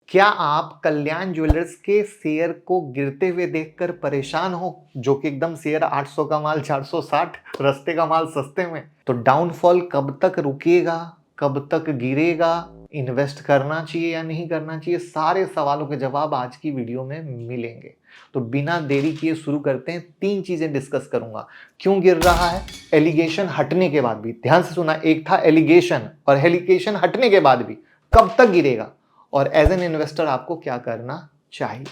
क्या आप कल्याण ज्वेलर्स के शेयर को गिरते हुए देखकर परेशान हो, जो कि एकदम शेयर 800 का माल 460, रस्ते का माल सस्ते में? तो डाउनफॉल कब तक रुकेगा, कब तक गिरेगा, इन्वेस्ट करना चाहिए या नहीं करना चाहिए, सारे सवालों के जवाब आज की वीडियो में मिलेंगे। तो बिना देरी किए शुरू करते हैं। 3 चीजें डिस्कस करूंगा। क्यों गिर रहा है, एलिगेशन हटने के बाद भी, ध्यान से सुना, एक था एलिगेशन और एलिगेशन हटने के बाद भी कब तक गिरेगा, और एज एन इन्वेस्टर आपको क्या करना चाहिए।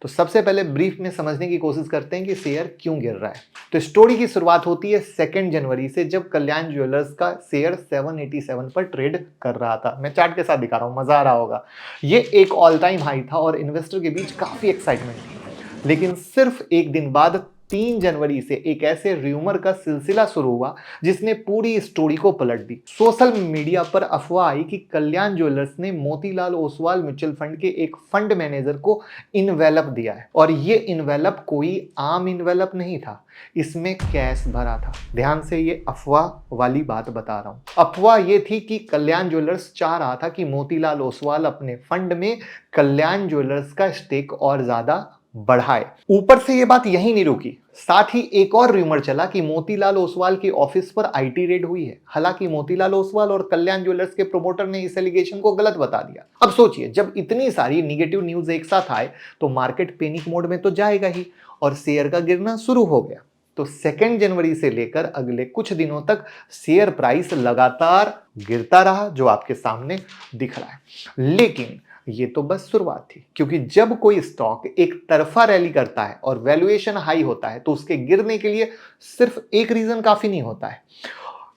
तो सबसे पहले ब्रीफ में समझने की कोशिश करते हैं कि शेयर क्यों गिर रहा है। तो स्टोरी की शुरुआत होती है 2 जनवरी से, जब कल्याण ज्वेलर्स का शेयर 787 पर ट्रेड कर रहा था। मैं चार्ट के साथ दिखा रहा हूं, मजा आ रहा होगा। ये एक ऑल टाइम हाई था और इन्वेस्टर के बीच काफी एक्साइटमेंट थी। लेकिन सिर्फ एक दिन बाद 3 जनवरी से एक ऐसे र्यूमर का सिलसिला शुरू हुआ जिसने पूरी स्टोरी को पलट दी। सोशल मीडिया पर अफवाह आई कि कल्याण ज्वेलर्स ने मोतीलाल ओसवाल म्यूचुअल फंड के एक फंड मैनेजर को इनवेलप दिया है, और ये इनवेलप कोई आम इनवेलप नहीं था, इसमें कैश भरा था। ध्यान से, ये अफवाह वाली बात बता रहा हूं। अफवाह ये थी कि कल्याण ज्वेलर्स चाह रहा था कि मोतीलाल ओसवाल अपने फंड में कल्याण ज्वेलर्स का स्टेक और ज्यादा बढ़ाए। ऊपर से ये बात यही नहीं रुकी, साथ ही एक और रूमर चला कि मोतीलाल ओसवाल के ऑफिस पर आईटी रेड हुई है। हालांकि मोतीलाल ओसवाल और कल्याण ज्वेलर्स के प्रोमोटर ने इस एलिगेशन को गलत बता दिया। अब सोचिए, जब इतनी सारी निगेटिव न्यूज एक साथ आए तो मार्केट पैनिक मोड में तो जाएगा ही, और शेयर का गिरना शुरू हो गया। तो 2 जनवरी से लेकर अगले कुछ दिनों तक शेयर प्राइस लगातार गिरता रहा, जो आपके सामने दिख रहा है। लेकिन ये तो बस शुरुआत थी, क्योंकि जब कोई स्टॉक एक तरफा रैली करता है और वैल्यूएशन हाई होता है तो उसके गिरने के लिए सिर्फ एक रीजन काफी नहीं होता है।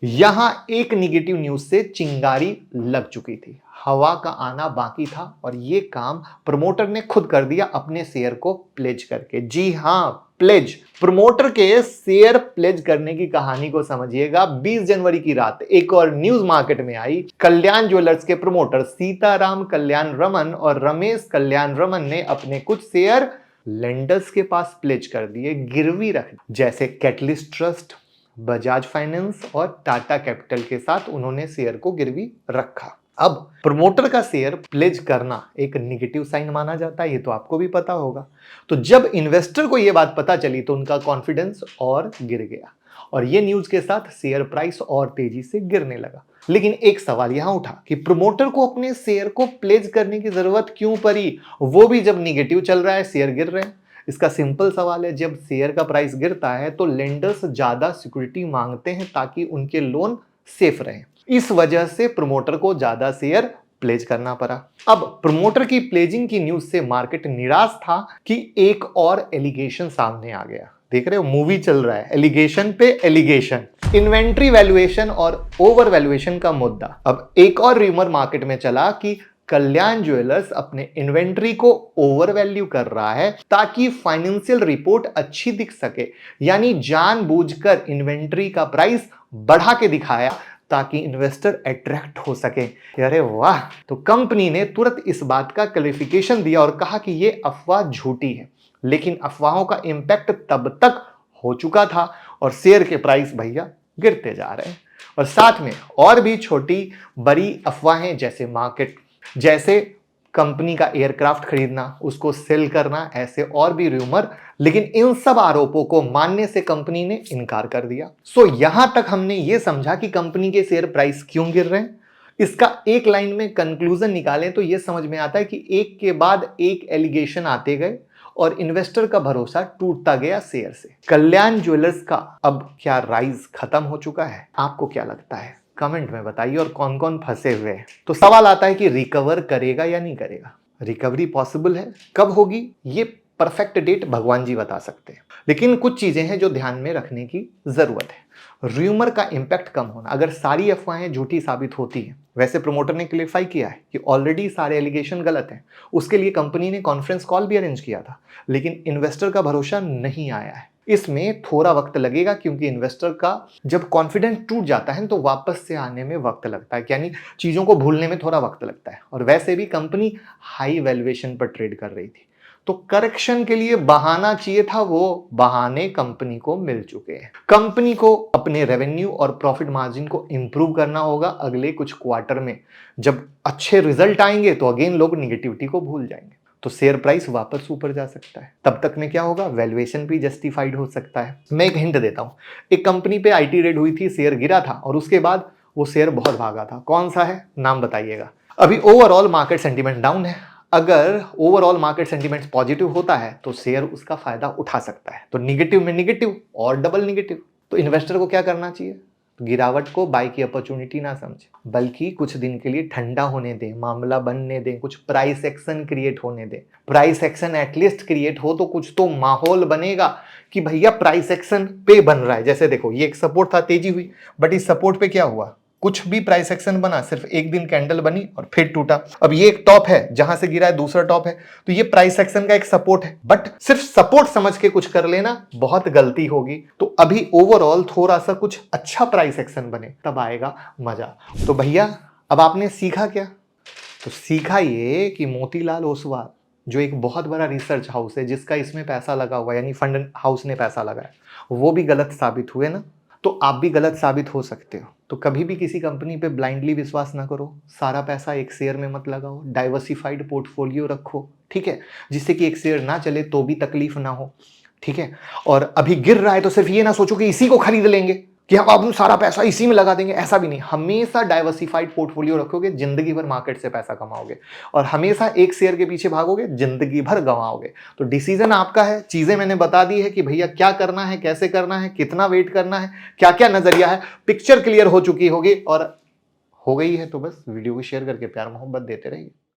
यहां एक निगेटिव न्यूज से चिंगारी लग चुकी थी, हवा का आना बाकी था, और ये काम प्रमोटर ने खुद कर दिया अपने शेयर को प्लेज करके। जी हां, प्लेज। प्रमोटर के शेयर प्लेज करने की कहानी को समझिएगा। 20 जनवरी की रात एक और न्यूज मार्केट में आई। कल्याण ज्वेलर्स के प्रमोटर सीताराम कल्याण रमन और रमेश कल्याण रमन ने अपने कुछ शेयर लेंडर्स के पास प्लेज कर दिए, गिरवी रख, जैसे कैटलिस्ट ट्रस्ट, बजाज फाइनेंस और टाटा कैपिटल के साथ उन्होंने शेयर को गिरवी रखा। अब प्रमोटर का शेयर प्लेज करना एक नेगेटिव साइन माना जाता है, ये तो आपको भी पता होगा। तो जब इन्वेस्टर को यह बात पता चली तो उनका कॉन्फिडेंस और गिर गया, और ये न्यूज के साथ शेयर प्राइस और तेजी से गिरने लगा। लेकिन एक सवाल यहां उठा कि प्रमोटर को अपने शेयर को प्लेज करने की जरूरत क्यों पड़ी, वो भी जब निगेटिव चल रहा है, शेयर गिर रहे हैं। इसका सिंपल सवाल है, जब शेयर का प्राइस गिरता है तो लेंडर्स ज्यादा सिक्योरिटी मांगते हैं ताकि उनके लोन सेफ रहें। इस वजह से प्रमोटर को ज्यादा शेयर प्लेज करना पड़ा। अब प्रमोटर की प्लेजिंग की न्यूज से मार्केट निराश था कि एक और एलिगेशन सामने आ गया। देख रहे हो, मूवी चल रहा है, एलिगेशन पे एलिगेशन। इन्वेंट्री वैल्यूएशन और ओवर वैल्यूएशन का मुद्दा। अब एक और रूमर मार्केट में चला कि कल्याण ज्वेलर्स अपने इन्वेंट्री को ओवर वैल्यू कर रहा है ताकि फाइनेंशियल रिपोर्ट अच्छी दिख सके, यानी जानबूझकर इन्वेंट्री का प्राइस बढ़ा के दिखाया ताकि इन्वेस्टर अट्रैक्ट हो सके। अरे वाह! तो कंपनी ने तुरंत इस बात का क्लैरिफिकेशन दिया और कहा कि यह अफवाह झूठी है। लेकिन अफवाहों का इंपैक्ट तब तक हो चुका था और शेयर के प्राइस भैया गिरते जा रहे हैं। और साथ में और भी छोटी बड़ी अफवाहें, जैसे कंपनी का एयरक्राफ्ट खरीदना, उसको सेल करना, ऐसे और भी रूमर। लेकिन इन सब आरोपों को मानने से कंपनी ने इनकार कर दिया। सो यहां तक हमने यह समझा कि कंपनी के शेयर प्राइस क्यों गिर रहे हैं। इसका एक लाइन में कंक्लूजन निकालें तो यह समझ में आता है कि एक के बाद एक एलिगेशन आते गए और इन्वेस्टर का भरोसा टूटता गया शेयर से। कल्याण ज्वेलर्स का अब क्या राइज खत्म हो चुका है? आपको क्या लगता है? कमेंट में बताइए, और कौन कौन फंसे हुए हैं। तो सवाल आता है कि रिकवर करेगा या नहीं करेगा। रिकवरी पॉसिबल है, कब होगी ये परफेक्ट डेट भगवान जी बता सकते हैं। लेकिन कुछ चीजें हैं जो ध्यान में रखने की जरूरत है। रूमर का इंपैक्ट कम होना, अगर सारी अफवाहें झूठी साबित होती हैं, वैसे प्रमोटर ने क्लेरिफाई किया है कि ऑलरेडी सारे एलिगेशन गलत हैं, उसके लिए कंपनी ने कॉन्फ्रेंस कॉल भी अरेंज किया था, लेकिन इन्वेस्टर का भरोसा नहीं आया है। इसमें थोड़ा वक्त लगेगा, क्योंकि इन्वेस्टर का जब कॉन्फिडेंस टूट जाता है तो वापस से आने में वक्त लगता है, यानी चीजों को भूलने में थोड़ा वक्त लगता है। और वैसे भी कंपनी हाई वैल्यूएशन पर ट्रेड कर रही थी, तो करेक्शन के लिए बहाना चाहिए था, वो बहाने कंपनी को मिल चुके हैं। कंपनी को अपने रेवेन्यू और प्रॉफिट मार्जिन को इंप्रूव करना होगा अगले कुछ क्वार्टर में। जब अच्छे रिजल्ट आएंगे तो अगेन लोग निगेटिविटी को भूल जाएंगे, तो शेयर प्राइस वापस ऊपर जा सकता है। तब तक में क्या होगा, वैल्यूएशन भी जस्टिफाइड हो सकता है। मैं एक हिंट देता हूं, एक कंपनी पे आईटी रेड हुई थी, शेयर गिरा था और उसके बाद वो शेयर बहुत भागा था। कौन सा है, नाम बताइएगा। अभी ओवरऑल मार्केट सेंटीमेंट डाउन है, अगर ओवरऑल मार्केट सेंटीमेंट पॉजिटिव होता है तो शेयर उसका फायदा उठा सकता है। तो निगेटिव में निगेटिव और डबल निगेटिव, तो इन्वेस्टर को क्या करना चाहिए, गिरावट को बाय की अपॉर्चुनिटी ना समझे, बल्कि कुछ दिन के लिए ठंडा होने दें, मामला बनने दें, कुछ प्राइस एक्शन क्रिएट होने दें। प्राइस एक्शन एटलीस्ट क्रिएट हो तो कुछ तो माहौल बनेगा कि भैया प्राइस एक्शन पे बन रहा है। जैसे देखो, ये एक सपोर्ट था, तेजी हुई, बट इस सपोर्ट पे क्या हुआ, कुछ भी प्राइस एक्शन बना, सिर्फ एक दिन कैंडल बनी और फिर टूटा। अब ये एक टॉप है, जहां से गिरा है दूसरा टॉप है, तो ये प्राइस एक्शन का एक सपोर्ट है, बट सिर्फ सपोर्ट समझ के कुछ कर लेना बहुत गलती होगी। तो अभी ओवरऑल थोड़ा सा कुछ अच्छा प्राइस एक्शन बने, तब आएगा मजा। तो भैया अब आपने सीखा क्या, तो सीखा ये कि मोतीलाल ओसवाल जो एक बहुत बड़ा रिसर्च हाउस है, जिसका इसमें पैसा लगा हुआ, यानी फंड हाउस ने पैसा लगाया, वो भी गलत साबित हुए ना, तो आप भी गलत साबित हो सकते हो। तो कभी भी किसी कंपनी पे ब्लाइंडली विश्वास ना करो, सारा पैसा एक शेयर में मत लगाओ, डाइवर्सिफाइड पोर्टफोलियो रखो, ठीक है, जिससे कि एक शेयर ना चले तो भी तकलीफ ना हो, ठीक है। और अभी गिर रहा है तो सिर्फ ये ना सोचो कि इसी को खरीद लेंगे, कि हम अपना सारा पैसा इसी में लगा देंगे, ऐसा भी नहीं। हमेशा डाइवर्सिफाइड पोर्टफोलियो रखोगे, जिंदगी भर मार्केट से पैसा कमाओगे, और हमेशा एक शेयर के पीछे भागोगे, जिंदगी भर गंवाओगे। तो डिसीजन आपका है, चीजें मैंने बता दी है कि भैया क्या करना है, कैसे करना है, कितना वेट करना है, क्या क्या नजरिया है, पिक्चर क्लियर हो चुकी होगी, और हो गई है तो बस वीडियो को शेयर करके प्यार मोहब्बत देते रहिए।